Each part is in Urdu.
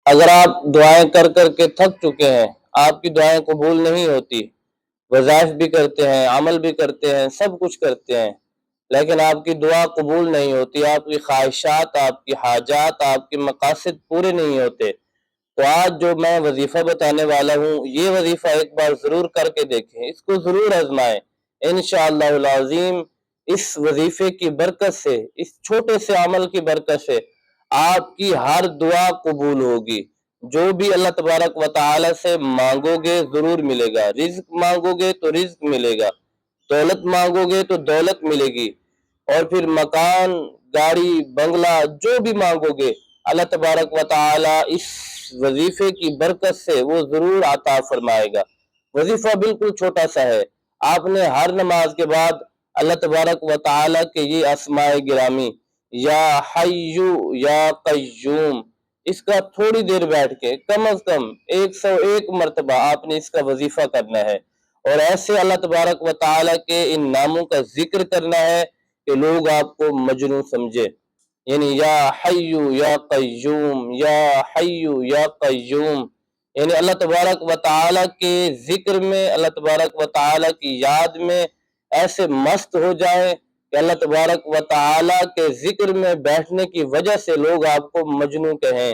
اگر آپ دعائیں کر کر کے تھک چکے ہیں، آپ کی دعائیں قبول نہیں ہوتی، وظائف بھی کرتے ہیں، عمل بھی کرتے ہیں، سب کچھ کرتے ہیں، لیکن آپ کی دعا قبول نہیں ہوتی، آپ کی خواہشات، آپ کی حاجات، آپ کے مقاصد پورے نہیں ہوتے، تو آج جو میں وظیفہ بتانے والا ہوں، یہ وظیفہ ایک بار ضرور کر کے دیکھیں، اس کو ضرور آزمائیں۔ انشاءاللہ العظیم اس وظیفے کی برکت سے، اس چھوٹے سے عمل کی برکت سے آپ کی ہر دعا قبول ہوگی۔ جو بھی اللہ تبارک و تعالی سے مانگو گے ضرور ملے گا، رزق مانگو گے تو رزق ملے گا، دولت مانگو گے تو دولت ملے گی، اور پھر مکان، گاڑی، بنگلہ جو بھی مانگو گے اللہ تبارک و تعالی اس وظیفے کی برکت سے وہ ضرور عطا فرمائے گا۔ وظیفہ بالکل چھوٹا سا ہے، آپ نے ہر نماز کے بعد اللہ تبارک و تعالی کے یہ اسماء گرامی یا حیو یا قیوم، اس کا تھوڑی دیر بیٹھ کے کم از کم 101 مرتبہ آپ نے اس کا وظیفہ کرنا ہے، اور ایسے اللہ تبارک و تعالی کے ان ناموں کا ذکر کرنا ہے کہ لوگ آپ کو مجنون سمجھے، یعنی یا حیو یا قیوم، یا حیو یا قیوم، یعنی اللہ تبارک و تعالی کے ذکر میں، اللہ تبارک و تعالی کی یاد میں ایسے مست ہو جائیں کہ اللہ تبارک و تعالی کے ذکر میں بیٹھنے کی وجہ سے لوگ آپ کو مجنون کہیں۔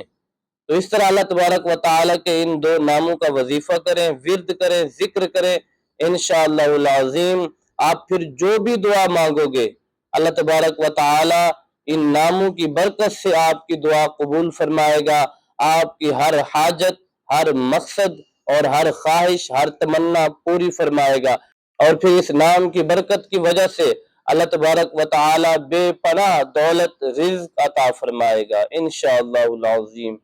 تو اس طرح اللہ تبارک و تعالی کے ان دو ناموں کا وظیفہ کریں، ورد کریں، ذکر کریں، انشاءاللہ العظیم آپ پھر جو بھی دعا مانگو گے اللہ تبارک و تعالی ان ناموں کی برکت سے آپ کی دعا قبول فرمائے گا، آپ کی ہر حاجت، ہر مقصد اور ہر خواہش، ہر تمنا پوری فرمائے گا، اور پھر اس نام کی برکت کی وجہ سے اللہ تبارک و تعالی بے پناہ دولت، رزق عطا فرمائے گا انشاءاللہ العظیم۔